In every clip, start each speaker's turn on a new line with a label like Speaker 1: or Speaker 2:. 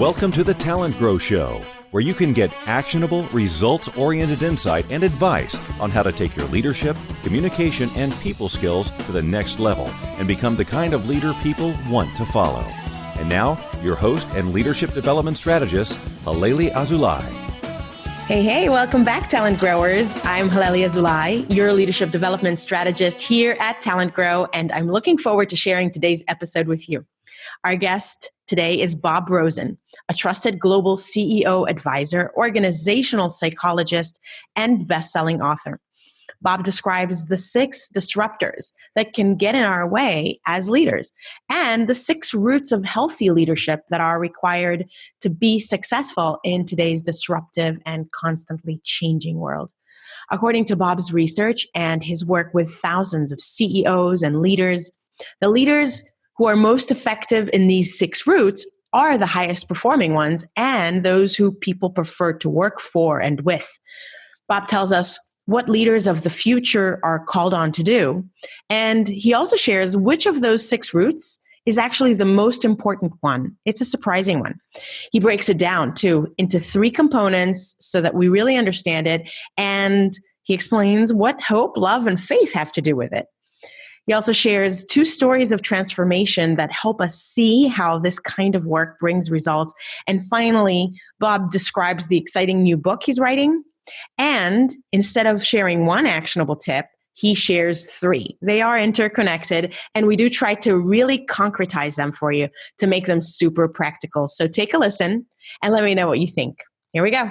Speaker 1: Welcome to the TalentGrow Show, where you can get actionable, results-oriented insight and advice on how to take your leadership, communication, and people skills to the next level and become the kind of leader people want to follow. And now, your host and leadership development strategist, Halelly Azulay.
Speaker 2: Hey, welcome back, Talent Growers. I'm Halelly Azulay, your leadership development strategist here at TalentGrow, and I'm looking forward to sharing today's episode with you. Our guest today is Bob Rosen, a trusted global CEO advisor, organizational psychologist, and best-selling author. Bob describes the 6 disruptors that can get in our way as leaders and the 6 roots of healthy leadership that are required to be successful in today's disruptive and constantly changing world. According to Bob's research and his work with thousands of CEOs and leaders, the leaders who are most effective in these 6 roots are the highest performing ones and those who people prefer to work for and with. Bob tells us what leaders of the future are called on to do. And he also shares which of those 6 roots is actually the most important one. It's a surprising one. He breaks it down too into 3 components so that we really understand it. And he explains what hope, love, and faith have to do with it. He also shares 2 stories of transformation that help us see how this kind of work brings results. And finally, Bob describes the exciting new book he's writing. And instead of sharing 1 actionable tip, he shares 3. They are interconnected, and we do try to really concretize them for you to make them super practical. So take a listen and let me know what you think. Here we go.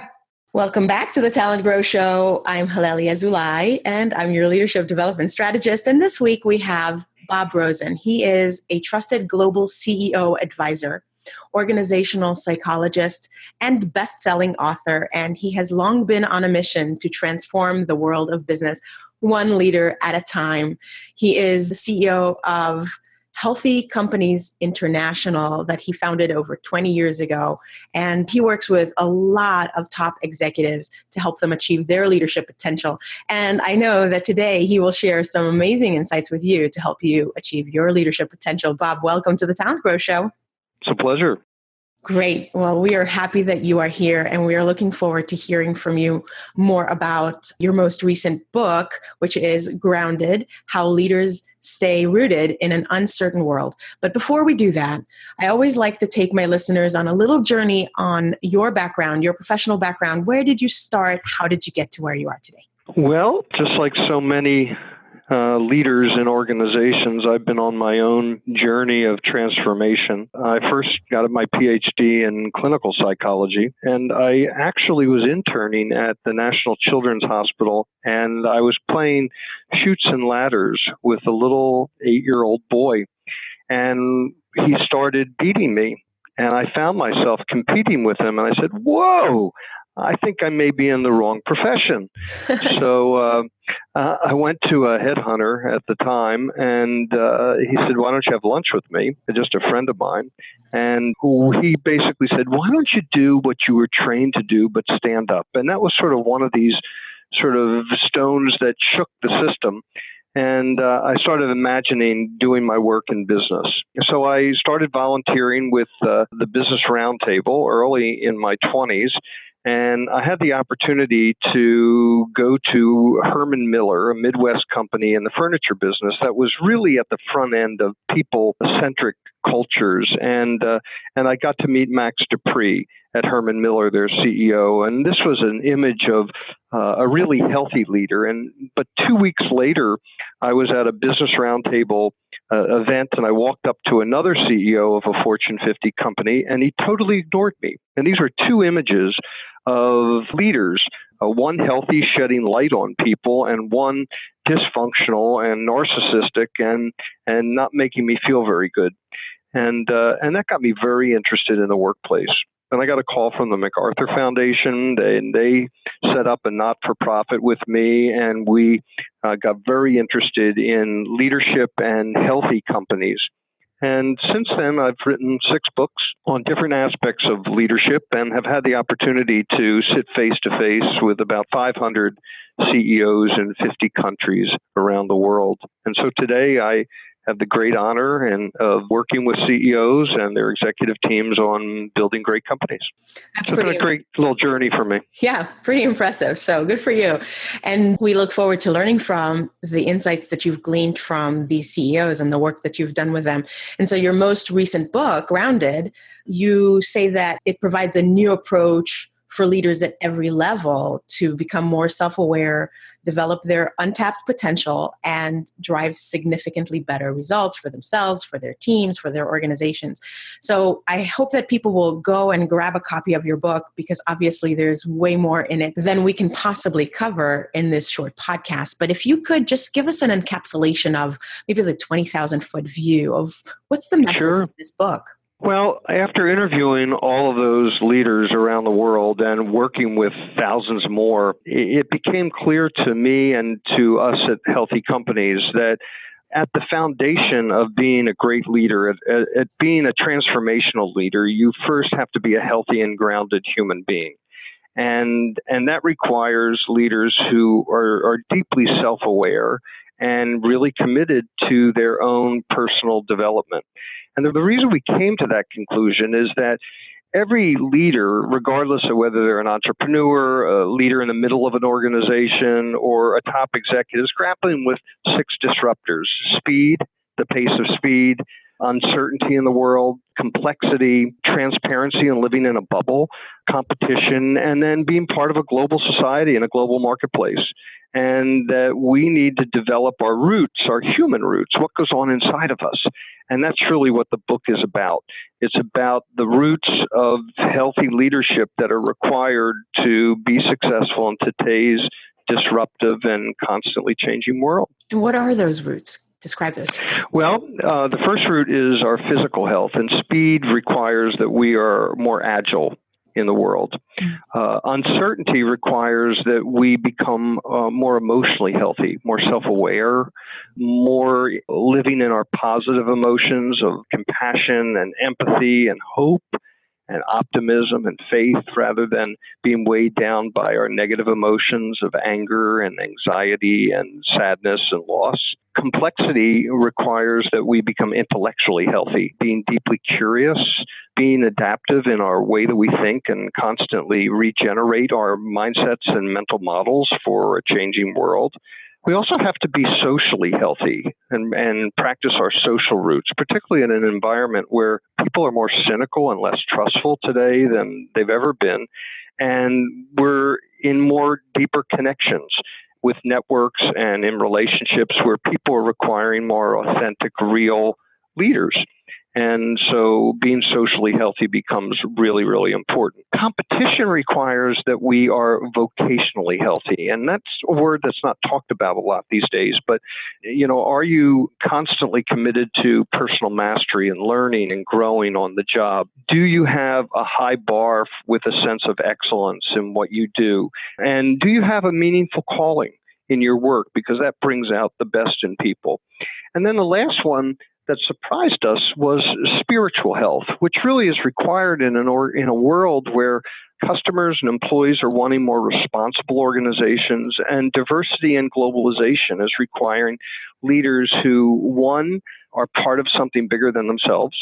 Speaker 2: Welcome back to the Talent Grow Show. I'm Halelly Azulay, and I'm your leadership development strategist. And this week we have Bob Rosen. He is a trusted global CEO advisor, organizational psychologist, and best-selling author. And he has long been on a mission to transform the world of business, one leader at a time. He is the CEO of Healthy Companies International that he founded over 20 years ago. And he works with a lot of top executives to help them achieve their leadership potential. And I know that today he will share some amazing insights with you to help you achieve your leadership potential. Bob, welcome to the Talent Grow Show.
Speaker 3: It's a pleasure.
Speaker 2: Great. Well, we are happy that you are here, and we are looking forward to hearing from you more about your most recent book, which is Grounded: How Leaders Stay Rooted in an Uncertain World. But before we do that, I always like to take my listeners on a little journey on your background, your professional background. Where did you start? How did you get to where you are today?
Speaker 3: Well, just like so many leaders in organizations, I've been on my own journey of transformation. I first got my PhD in clinical psychology, and I actually was interning at the National Children's Hospital, and I was playing chutes and ladders with a little 8-year-old boy, and he started beating me, and I found myself competing with him, and I said, "Whoa, I think I may be in the wrong profession." So I went to a headhunter at the time, and he said, "Why don't you have lunch with me?" Just a friend of mine. And he basically said, "Why don't you do what you were trained to do, but stand up?" And that was sort of one of these sort of stones that shook the system. And I started imagining doing my work in business. So I started volunteering with the Business Roundtable early in my 20s. And I had the opportunity to go to Herman Miller, a Midwest company in the furniture business that was really at the front end of people-centric cultures. And I got to meet Max Dupree at Herman Miller, their CEO. And this was an image of a really healthy leader. But 2 weeks later, I was at a Business Roundtable event, and I walked up to another CEO of a Fortune 50 company, and he totally ignored me. And these were 2 images of leaders, one healthy, shedding light on people, and one dysfunctional and narcissistic and not making me feel very good. And that got me very interested in the workplace. And I got a call from the MacArthur Foundation, and they set up a not-for-profit with me, and we got very interested in leadership and healthy companies. And since then, I've written 6 books on different aspects of leadership and have had the opportunity to sit face-to-face with about 500 CEOs in 50 countries around the world. And so today I have the great honor of working with CEOs and their executive teams on building great companies.
Speaker 2: That's
Speaker 3: So it's been a great little journey for me.
Speaker 2: Yeah, pretty impressive. So good for you. And we look forward to learning from the insights that you've gleaned from these CEOs and the work that you've done with them. And so your most recent book, Grounded, you say that it provides a new approach for leaders at every level to become more self-aware, develop their untapped potential, and drive significantly better results for themselves, for their teams, for their organizations. So I hope that people will go and grab a copy of your book, because obviously there's way more in it than we can possibly cover in this short podcast. But if you could just give us an encapsulation of maybe the 20,000-foot view of what's the message of this book?
Speaker 3: Well, after interviewing all of those leaders around the world and working with thousands more, it became clear to me and to us at Healthy Companies that at the foundation of being a great leader, at being a transformational leader, you first have to be a healthy and grounded human being. And that requires leaders who are deeply self-aware and really committed to their own personal development. And the reason we came to that conclusion is that every leader, regardless of whether they're an entrepreneur, a leader in the middle of an organization, or a top executive, is grappling with 6 disruptors: speed, the pace of speed, uncertainty in the world, complexity, transparency and living in a bubble, competition, and then being part of a global society and a global marketplace. And that we need to develop our roots, our human roots, what goes on inside of us. And that's really what the book is about. It's about the roots of healthy leadership that are required to be successful in today's disruptive and constantly changing world.
Speaker 2: And what are those roots? Describe those.
Speaker 3: Well, the first root is our physical health, and speed requires that we are more agile in the world. Uncertainty requires that we become more emotionally healthy, more self-aware, more living in our positive emotions of compassion and empathy and hope and optimism and faith, rather than being weighed down by our negative emotions of anger and anxiety and sadness and loss. Complexity requires that we become intellectually healthy, being deeply curious, being adaptive in our way that we think, and constantly regenerate our mindsets and mental models for a changing world. We also have to be socially healthy and practice our social roots, particularly in an environment where people are more cynical and less trustful today than they've ever been. And we're in more deeper connections with networks and in relationships where people are requiring more authentic, real leaders. And so being socially healthy becomes really, really important. Competition requires that we are vocationally healthy. And that's a word that's not talked about a lot these days. But, are you constantly committed to personal mastery and learning and growing on the job? Do you have a high bar with a sense of excellence in what you do? And do you have a meaningful calling in your work? Because that brings out the best in people. And then the last one that surprised us was spiritual health, which really is required in a world where customers and employees are wanting more responsible organizations, and diversity and globalization is requiring leaders who, 1, are part of something bigger than themselves,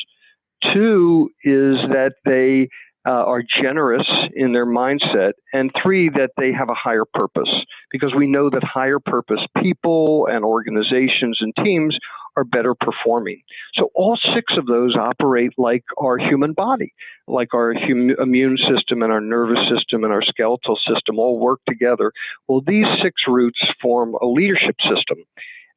Speaker 3: 2, is that they are generous in their mindset, and 3, that they have a higher purpose, because we know that higher purpose people and organizations and teams are better performing. So all 6 of those operate like our human body, like our immune system and our nervous system and our skeletal system all work together. Well, these 6 roots form a leadership system.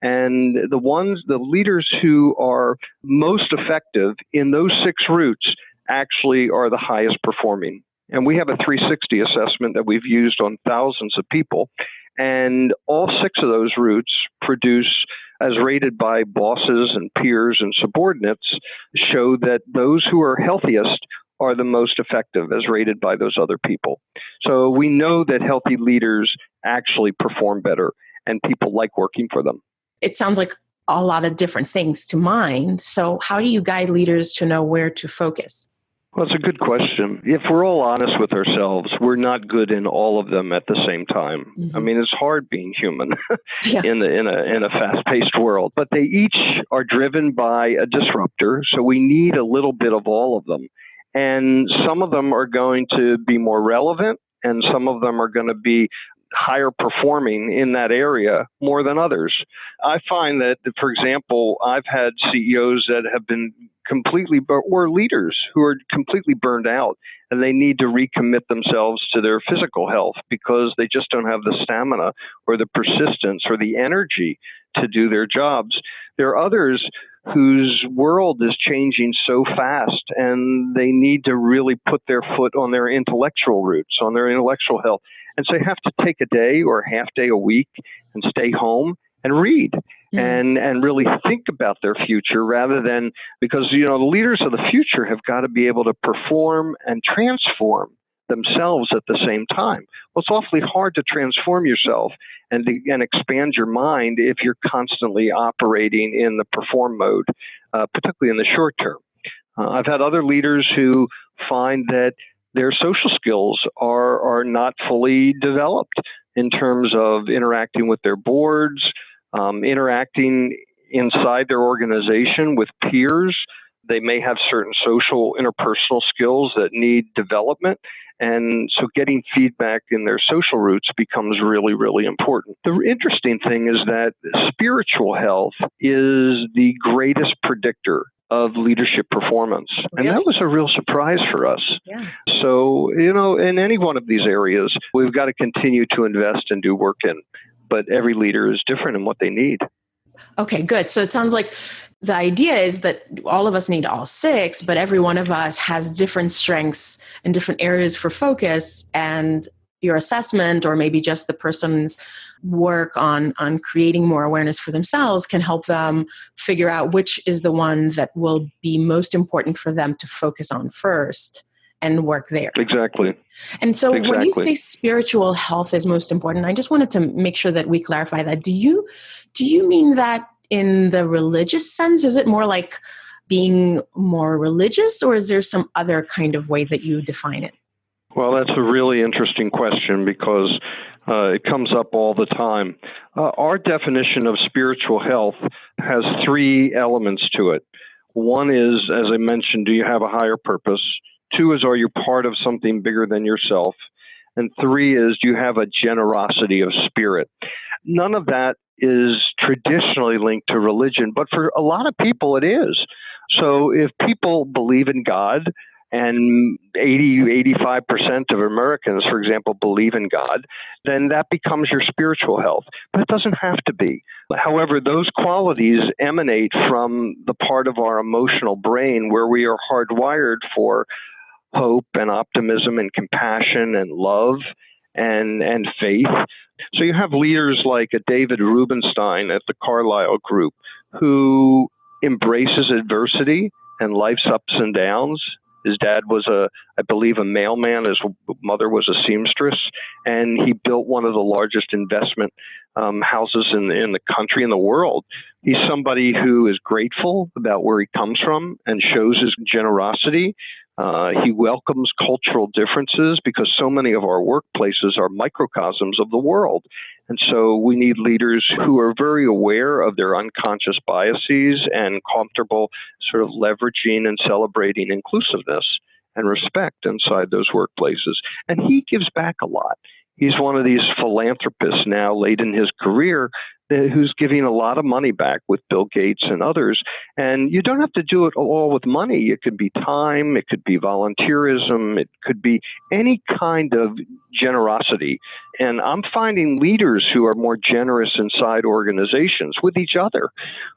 Speaker 3: And the leaders who are most effective in those 6 roots actually are the highest performing. And we have a 360 assessment that we've used on thousands of people. And all 6 of those roots produce, as rated by bosses and peers and subordinates, show that those who are healthiest are the most effective, as rated by those other people. So we know that healthy leaders actually perform better, and people like working for them.
Speaker 2: It sounds like a lot of different things to mind. So how do you guide leaders to know where to focus?
Speaker 3: Well, it's a good question. If we're all honest with ourselves, we're not good in all of them at the same time. I mean, it's hard being human
Speaker 2: Yeah.
Speaker 3: in a fast-paced world, but they each are driven by a disruptor, so we need a little bit of all of them. And some of them are going to be more relevant, and some of them are going to be higher performing in that area more than others. I find that, for example, I've had CEOs that have been or leaders who are completely burned out, and they need to recommit themselves to their physical health because they just don't have the stamina or the persistence or the energy to do their jobs. There are others whose world is changing so fast, and they need to really put their foot on their intellectual roots, on their intellectual health. And so they have to take a day or a half day a week and stay home and read and really think about their future rather than, because, the leaders of the future have got to be able to perform and transform themselves at the same time. Well, it's awfully hard to transform yourself and expand your mind if you're constantly operating in the perform mode, particularly in the short term. I've had other leaders who find that their social skills are not fully developed in terms of interacting with their boards, interacting inside their organization with peers. They may have certain social interpersonal skills that need development. And so getting feedback in their social roots becomes really, really important. The interesting thing is that spiritual health is the greatest predictor of leadership performance. And that was a real surprise for us.
Speaker 2: Yeah.
Speaker 3: So, in any one of these areas, we've got to continue to invest and do work in. But every leader is different in what they need.
Speaker 2: Okay, good. So it sounds like the idea is that all of us need all six, but every one of us has different strengths and different areas for focus, and your assessment or maybe just the person's work on creating more awareness for themselves can help them figure out which is the one that will be most important for them to focus on first and work there.
Speaker 3: Exactly.
Speaker 2: And so when you say spiritual health is most important, I just wanted to make sure that we clarify that. Do you mean that in the religious sense? Is it more like being more religious, or is there some other kind of way that you define it?
Speaker 3: Well, that's a really interesting question because it comes up all the time. Our definition of spiritual health has three elements to it. One is, as I mentioned, do you have a higher purpose? Two is, are you part of something bigger than yourself? And three is, do you have a generosity of spirit? None of that is traditionally linked to religion, but for a lot of people it is. So if people believe in God, and 85% of Americans, for example, believe in God, then that becomes your spiritual health. But it doesn't have to be. However, those qualities emanate from the part of our emotional brain where we are hardwired for hope and optimism and compassion and love and faith. So you have leaders like a David Rubenstein at the Carlyle Group who embraces adversity and life's ups and downs. His dad was I believe, a mailman. His mother was a seamstress, and he built one of the largest investment houses in the country, in the world. He's somebody who is grateful about where he comes from and shows his generosity. He welcomes cultural differences because so many of our workplaces are microcosms of the world. And so we need leaders who are very aware of their unconscious biases and comfortable sort of leveraging and celebrating inclusiveness and respect inside those workplaces. And he gives back a lot. He's one of these philanthropists now late in his career who's giving a lot of money back with Bill Gates and others. And you don't have to do it all with money. It could be time, it could be volunteerism, it could be any kind of generosity. And I'm finding leaders who are more generous inside organizations with each other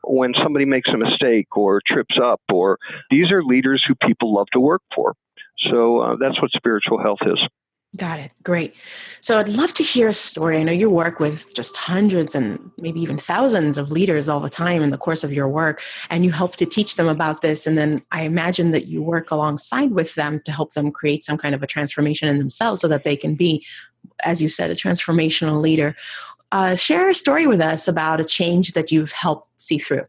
Speaker 3: when somebody makes a mistake or trips up, or these are leaders who people love to work for. So that's what spiritual health is.
Speaker 2: Got it. Great. So I'd love to hear a story. I know you work with just hundreds and maybe even thousands of leaders all the time in the course of your work, and you help to teach them about this. And then I imagine that you work alongside with them to help them create some kind of a transformation in themselves so that they can be, as you said, a transformational leader. Share a story with us about a change that you've helped see through.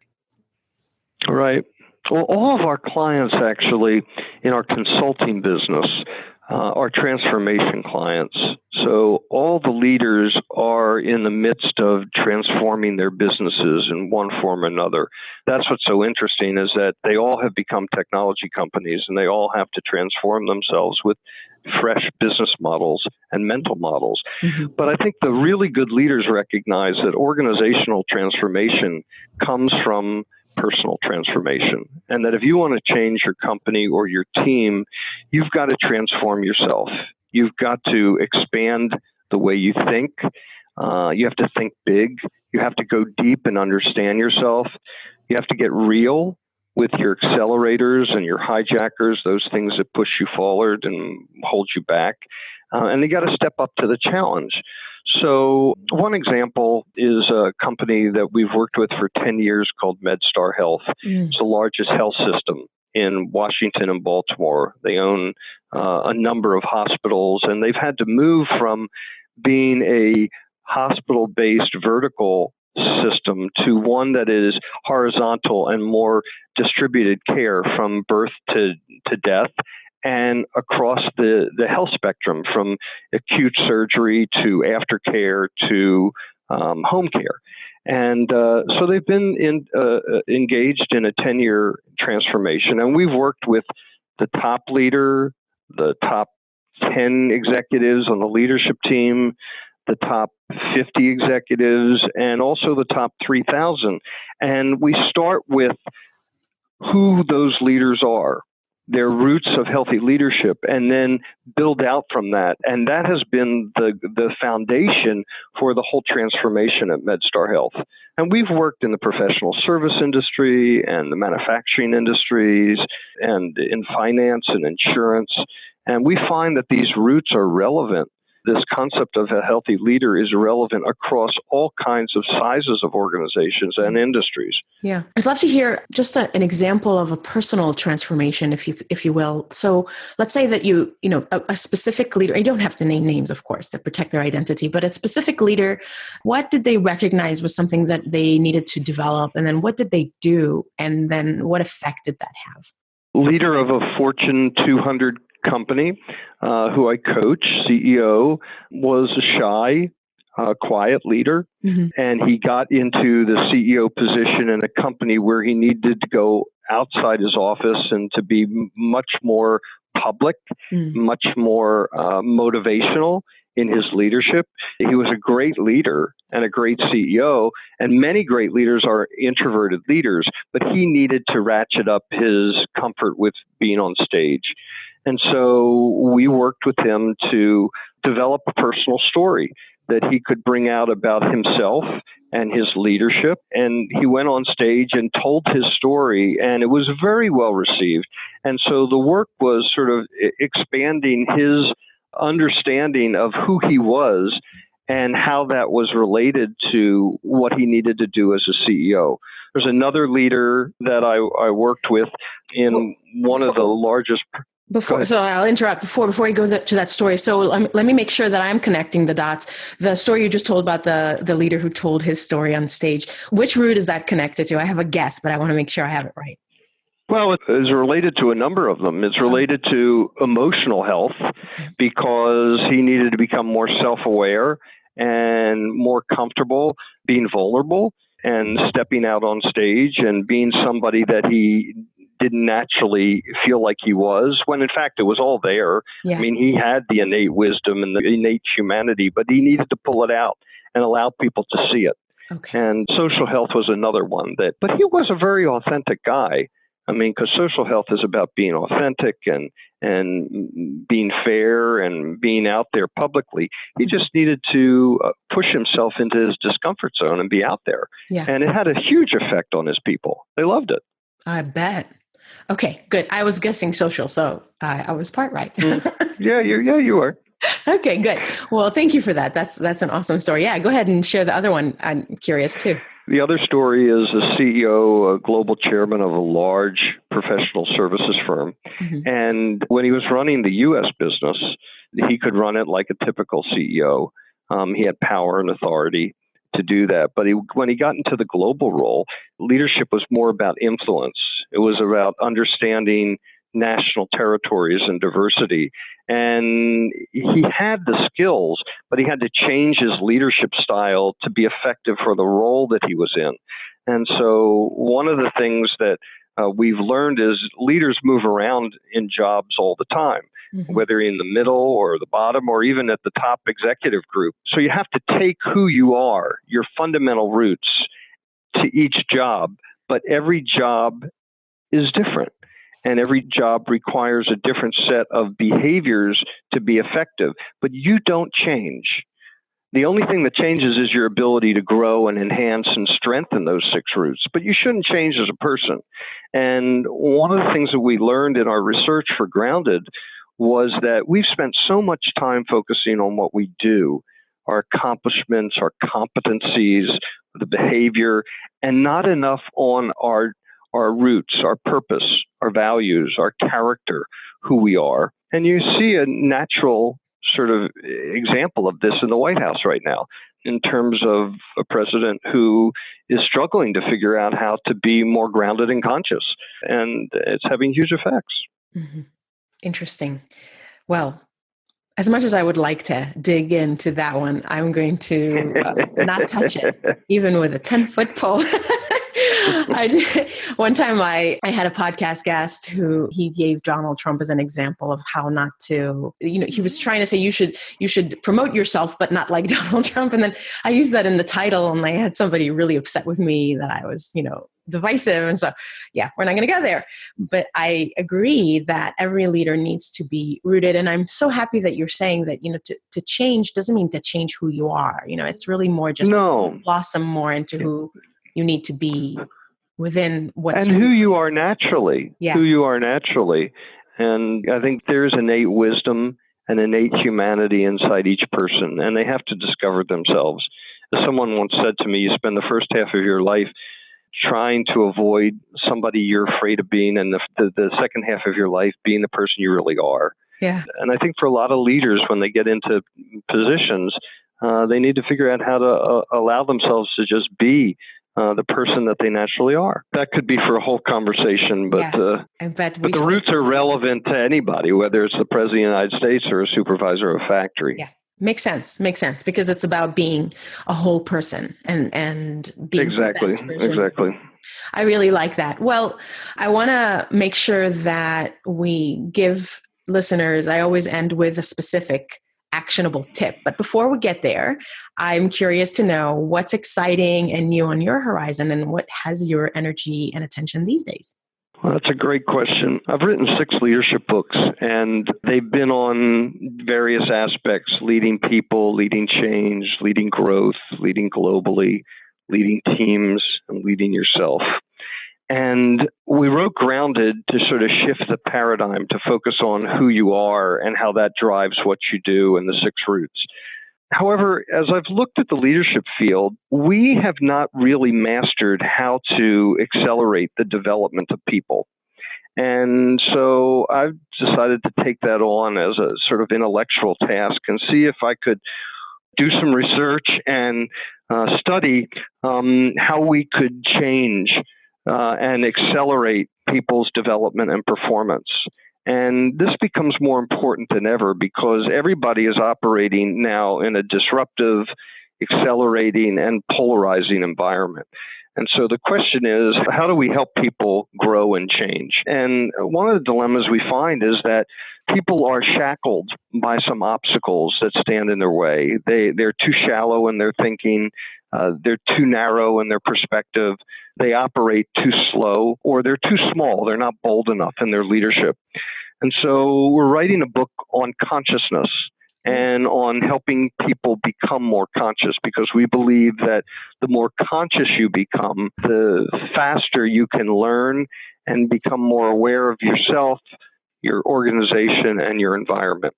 Speaker 3: Right. Well, all of our clients actually in our consulting business are transformation clients. So all the leaders are in the midst of transforming their businesses in one form or another. That's what's so interesting, is that they all have become technology companies and they all have to transform themselves with fresh business models and mental models. Mm-hmm. But I think the really good leaders recognize that organizational transformation comes from personal transformation, and that if you want to change your company or your team, you've got to transform yourself. You've got to expand the way you think. You have to think big. You have to go deep and understand yourself. You have to get real with your accelerators and your hijackers, those things that push you forward and hold you back. And you got to step up to the challenge. So one example is a company that we've worked with for 10 years called MedStar Health. It's the largest health system in Washington and Baltimore. They own a number of hospitals, and they've had to move from being a hospital-based vertical system to one that is horizontal and more distributed care from birth to death, and across the health spectrum, from acute surgery to aftercare to home care. And so they've been engaged in a 10-year transformation, and we've worked with the top leader, the top 10 executives on the leadership team, the top 50 executives, and also the top 3,000. And we start with who those leaders are, their roots of healthy leadership, and then build out from that. And that has been the foundation for the whole transformation at MedStar Health. And we've worked in the professional service industry and the manufacturing industries and in finance and insurance. And we find that these roots are relevant. This concept of a healthy leader is relevant across all kinds of sizes of organizations and industries.
Speaker 2: Yeah. I'd love to hear just an example of a personal transformation, if you will. So let's say that a specific leader, you don't have to name names, of course, to protect their identity, but a specific leader, what did they recognize was something that they needed to develop? And then what did they do? And then what effect did that have?
Speaker 3: Leader of a Fortune 200 company who I coach, CEO, was a shy, quiet leader. Mm-hmm. And he got into the CEO position in a company where he needed to go outside his office and to be much more public, much more motivational in his leadership. He was a great leader and a great CEO, and many great leaders are introverted leaders, but he needed to ratchet up his comfort with being on stage. And so we worked with him to develop a personal story that he could bring out about himself and his leadership. And he went on stage and told his story, and it was very well received. And so the work was sort of expanding his understanding of who he was and how that was related to what he needed to do as a CEO. There's another leader that I worked with in one of the largest...
Speaker 2: So I'll interrupt before you go to that story. So let me make sure that I'm connecting the dots. The story you just told about the leader who told his story on stage, which root is that connected to? I have a guess, but I want to make sure I have it right.
Speaker 3: Well, it is related to a number of them. It's related to emotional health because he needed to become more self-aware and more comfortable being vulnerable and stepping out on stage and being somebody that he didn't naturally feel like he was, when in fact it was all there. Yeah. I mean, he had the innate wisdom and the innate humanity, but he needed to pull it out and allow people to see it. Okay. And social health was another one but he was a very authentic guy. I mean, because social health is about being authentic and being fair and being out there publicly. He just needed to push himself into his discomfort zone and be out there. Yeah. And it had a huge effect on his people. They loved it.
Speaker 2: I bet. Okay, good. I was guessing social, so I was part right.
Speaker 3: Yeah, you are.
Speaker 2: Okay, good. Well, thank you for that. That's an awesome story. Yeah, go ahead and share the other one. I'm curious too.
Speaker 3: The other story is a CEO, a global chairman of a large professional services firm. Mm-hmm. And when he was running the U.S. business, he could run it like a typical CEO. He had power and authority to do that. But when he got into the global role, leadership was more about influence. It was about understanding national territories and diversity. And he had the skills, but he had to change his leadership style to be effective for the role that he was in. And so one of the things that we've learned is leaders move around in jobs all the time, whether in the middle or the bottom or even at the top executive group. So you have to take who you are, your fundamental roots, to each job, but every job is different. And every job requires a different set of behaviors to be effective. But you don't change. The only thing that changes is your ability to grow and enhance and strengthen those 6 roots. But you shouldn't change as a person. And one of the things that we learned in our research for Grounded was that we've spent so much time focusing on what we do, our accomplishments, our competencies, the behavior, and not enough on our roots, our purpose, our values, our character, who we are. And you see a natural sort of example of this in the White House right now, in terms of a president who is struggling to figure out how to be more grounded and conscious. And it's having huge effects.
Speaker 2: Mm-hmm. Interesting. Well, as much as I would like to dig into that one, I'm going to not touch it, even with a 10-foot pole. One time I had a podcast guest who he gave Donald Trump as an example of how not to, he was trying to say you should promote yourself, but not like Donald Trump. And then I used that in the title, and I had somebody really upset with me that I was, divisive. And so, yeah, we're not going to go there. But I agree that every leader needs to be rooted. And I'm so happy that you're saying that, to change doesn't mean to change who you are. It's really more just to blossom more into who you need to be within what's
Speaker 3: and who you are naturally. Yeah. Who you are naturally. And I think there's innate wisdom and innate humanity inside each person, and they have to discover themselves. As someone once said to me, you spend the first half of your life trying to avoid somebody you're afraid of being, and the second half of your life being the person you really are.
Speaker 2: Yeah.
Speaker 3: And I think for a lot of leaders, when they get into positions, they need to figure out how to allow themselves to just be the person that they naturally are. That could be for a whole conversation, but but the roots are relevant to anybody, whether it's the President of the United States or a supervisor of a factory.
Speaker 2: Yeah. Makes sense, because it's about being a whole person and being
Speaker 3: exactly.
Speaker 2: I really like that. Well, I want to make sure that we give listeners, I always end with a specific actionable tip. But before we get there, I'm curious to know what's exciting and new on your horizon, and what has your energy and attention these days?
Speaker 3: Well, that's a great question. I've written 6 leadership books, and they've been on various aspects: leading people, leading change, leading growth, leading globally, leading teams, and leading yourself. And we wrote Grounded to sort of shift the paradigm to focus on who you are and how that drives what you do in the 6 roots. However, as I've looked at the leadership field, we have not really mastered how to accelerate the development of people. And so I've decided to take that on as a sort of intellectual task and see if I could do some research and study how we could change and accelerate people's development and performance. And this becomes more important than ever because everybody is operating now in a disruptive, accelerating, and polarizing environment. And so the question is, how do we help people grow and change? And one of the dilemmas we find is that people are shackled by some obstacles that stand in their way. They're too shallow in their thinking. They're too narrow in their perspective. They operate too slow, or they're too small. They're not bold enough in their leadership. And so we're writing a book on consciousness and on helping people become more conscious, because we believe that the more conscious you become, the faster you can learn and become more aware of yourself, your organization, and your environment.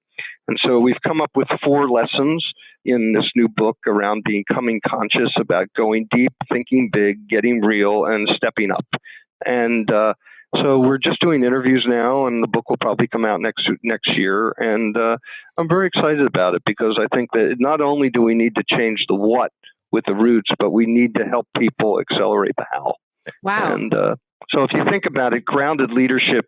Speaker 3: And so we've come up with 4 lessons in this new book around becoming conscious, about going deep, thinking big, getting real, and stepping up. And so we're just doing interviews now, and the book will probably come out next year. And I'm very excited about it, because I think that not only do we need to change the what with the roots, but we need to help people accelerate the how.
Speaker 2: Wow.
Speaker 3: And So if you think about it, grounded leadership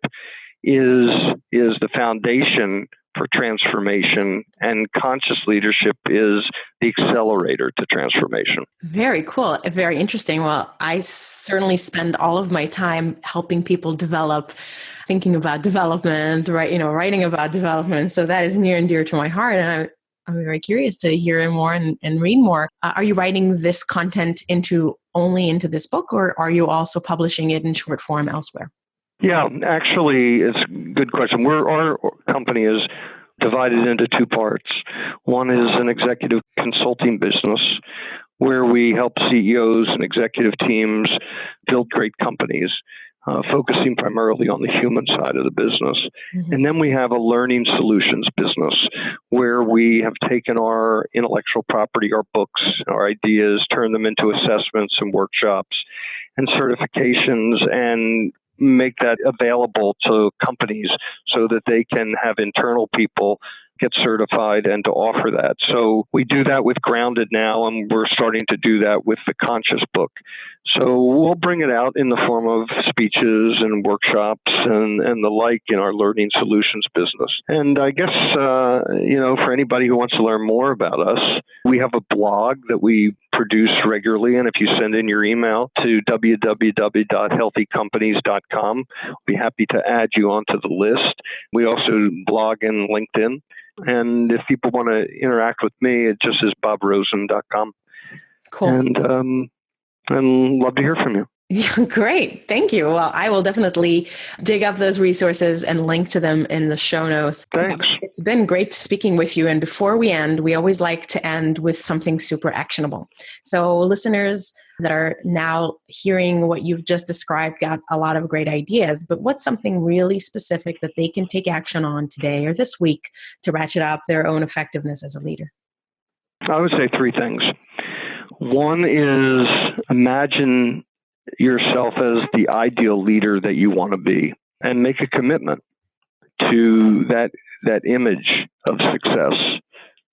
Speaker 3: is the foundation for transformation, and conscious leadership is the accelerator to transformation.
Speaker 2: Very cool. Very interesting. Well, I certainly spend all of my time helping people develop, thinking about development, right? Writing about development. So that is near and dear to my heart. And I'm very curious to hear more and read more. Are you writing this content only into this book, or are you also publishing it in short form elsewhere?
Speaker 3: Yeah, actually, it's a good question. Our company is divided into two parts. One is an executive consulting business where we help CEOs and executive teams build great companies, focusing primarily on the human side of the business. Mm-hmm. And then we have a learning solutions business where we have taken our intellectual property, our books, our ideas, turned them into assessments and workshops and certifications, and make that available to companies so that they can have internal people get certified and to offer that. So we do that with Grounded now, and we're starting to do that with the Conscious book. So we'll bring it out in the form of speeches and workshops and the like in our learning solutions business. And I guess, for anybody who wants to learn more about us, we have a blog that we produce regularly. And if you send in your email to www.healthycompanies.com, we'll be happy to add you onto the list. We also blog in LinkedIn. And if people want to interact with me, it just is bobrosen.com.
Speaker 2: Cool.
Speaker 3: And love to hear from you.
Speaker 2: Yeah, great. Thank you. Well, I will definitely dig up those resources and link to them in the show notes.
Speaker 3: Thanks.
Speaker 2: It's been great speaking with you. And before we end, we always like to end with something super actionable. So listeners that are now hearing what you've just described got a lot of great ideas, but what's something really specific that they can take action on today or this week to ratchet up their own effectiveness as a leader?
Speaker 3: I would say three things. One is imagine yourself as the ideal leader that you want to be and make a commitment to that image of success.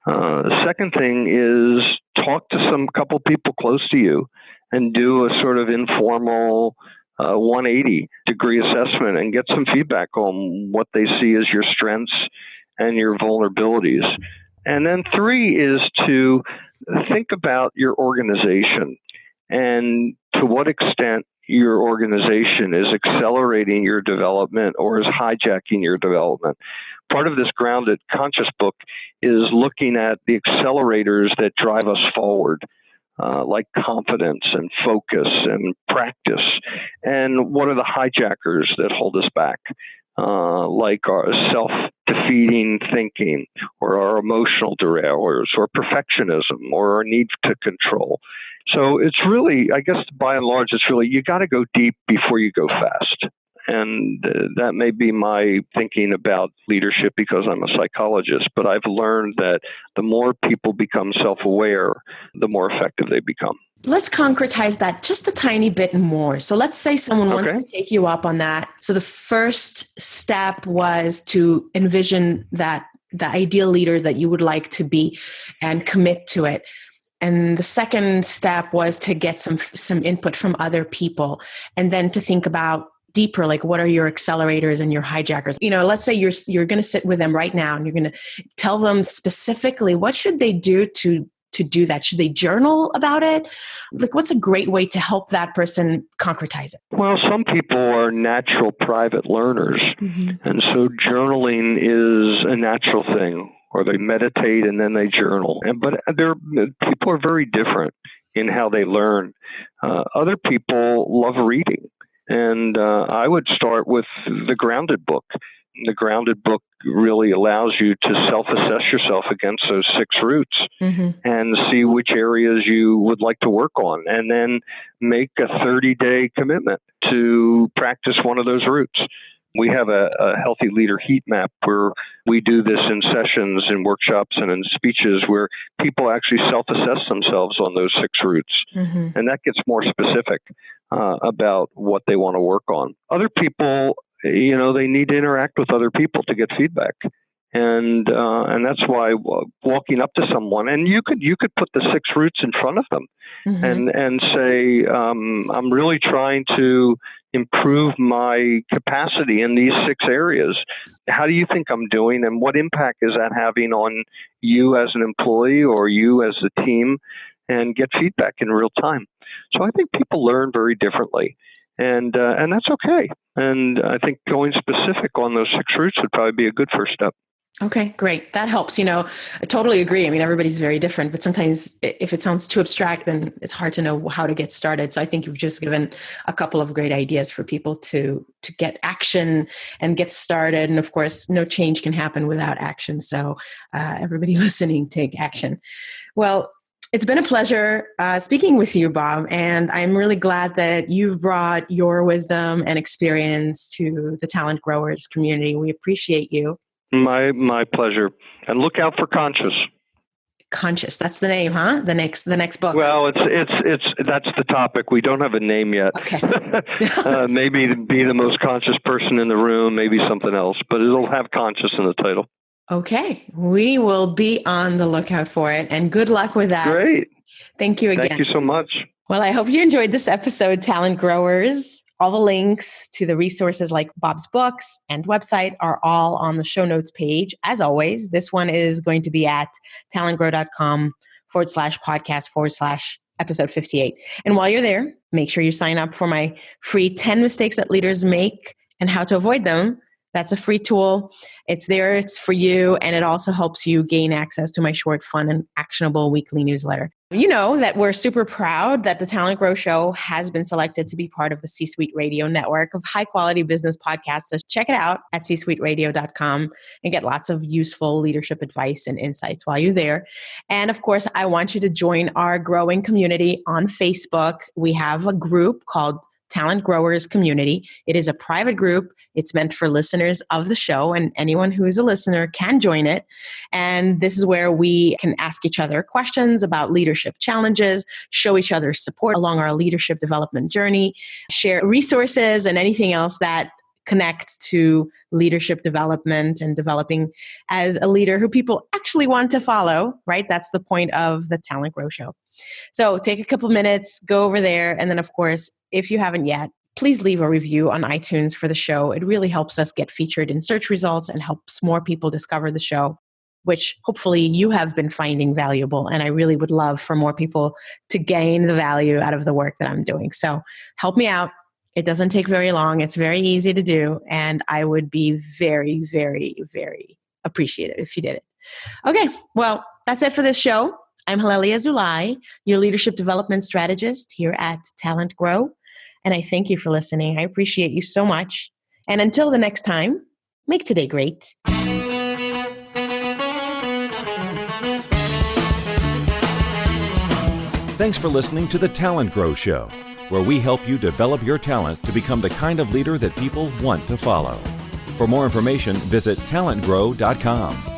Speaker 3: The second thing is talk to couple people close to you and do a sort of informal 180-degree assessment and get some feedback on what they see as your strengths and your vulnerabilities. And then three is to think about your organization and to what extent your organization is accelerating your development or is hijacking your development. Part of this Grounded Conscious book is looking at the accelerators that drive us forward, like confidence and focus and practice. And what are the hijackers that hold us back? Like our self-defeating thinking or our emotional derailers or perfectionism or our need to control. So it's really, I guess by and large, it's really, you got to go deep before you go fast. And that may be my thinking about leadership because I'm a psychologist, but I've learned that the more people become self-aware, the more effective they become.
Speaker 2: Let's concretize that just a tiny bit more. So let's say someone wants to take you up on that. So the first step was to envision the ideal leader that you would like to be and commit to it. And the second step was to get some input from other people and then to think about deeper, like what are your accelerators and your hijackers? Let's say you're going to sit with them right now and you're going to tell them specifically what should they do to do that? Should they journal about it? Like, what's a great way to help that person concretize it?
Speaker 3: Well, some people are natural private learners, and so journaling is a natural thing, or they meditate and then they journal. But people are very different in how they learn. Other people love reading, and I would start with the Grounded book. The Grounded book really allows you to self-assess yourself against those 6 roots and see which areas you would like to work on, and then make a 30-day commitment to practice one of those roots. We have a healthy leader heat map where we do this in sessions, in workshops, and in speeches where people actually self-assess themselves on those 6 roots. And that gets more specific about what they want to work on. Other people, they need to interact with other people to get feedback. And that's why walking up to someone, and you could put the 6 roots in front of them and say, I'm really trying to improve my capacity in these 6 areas. How do you think I'm doing, and what impact is that having on you as an employee or you as a team, and get feedback in real time. So I think people learn very differently, and that's okay. And I think going specific on those 6 roots would probably be a good first step.
Speaker 2: Okay, great. That helps. I totally agree. I mean, everybody's very different, but sometimes if it sounds too abstract, then it's hard to know how to get started. So I think you've just given a couple of great ideas for people to get action and get started. And of course, no change can happen without action. So everybody listening, take action. Well, it's been a pleasure speaking with you, Bob, and I'm really glad that you've brought your wisdom and experience to the Talent Growers community. We appreciate you.
Speaker 3: My pleasure. And look out for Conscious.
Speaker 2: Conscious. That's the name, huh? The next book.
Speaker 3: Well, it's that's the topic. We don't have a name yet.
Speaker 2: Okay.
Speaker 3: Maybe be the most conscious person in the room, maybe something else, but it'll have Conscious in the title.
Speaker 2: Okay. We will be on the lookout for it, and good luck with that.
Speaker 3: Great.
Speaker 2: Thank you again.
Speaker 3: Thank you so much.
Speaker 2: Well, I hope you enjoyed this episode, Talent Growers. All the links to the resources like Bob's books and website are all on the show notes page. As always, this one is going to be at talentgrow.com/podcast/episode58. And while you're there, make sure you sign up for my free 10 mistakes that leaders make and how to avoid them. That's a free tool. It's there. It's for you. And it also helps you gain access to my short, fun, and actionable weekly newsletter. You know that we're super proud that the Talent Grow Show has been selected to be part of the C-Suite Radio network of high-quality business podcasts. So check it out at csuiteradio.com and get lots of useful leadership advice and insights while you're there. And of course, I want you to join our growing community on Facebook. We have a group called Talent Growers Community. It is a private group. It's meant for listeners of the show, and anyone who is a listener can join it. And this is where we can ask each other questions about leadership challenges, show each other support along our leadership development journey, share resources and anything else that connects to leadership development and developing as a leader who people actually want to follow, right? That's the point of the Talent Grow Show. So take a couple minutes, go over there. And then, of course, if you haven't yet, please leave a review on iTunes for the show. It really helps us get featured in search results and helps more people discover the show, which hopefully you have been finding valuable. And I really would love for more people to gain the value out of the work that I'm doing. So help me out. It doesn't take very long. It's very easy to do. And I would be very, very, very appreciative if you did it. Okay, well, that's it for this show. I'm Halelly Azulay, your leadership development strategist here at Talent Grow. And I thank you for listening. I appreciate you so much. And until the next time, make today great.
Speaker 1: Thanks for listening to the Talent Grow Show, where we help you develop your talent to become the kind of leader that people want to follow. For more information, visit talentgrow.com.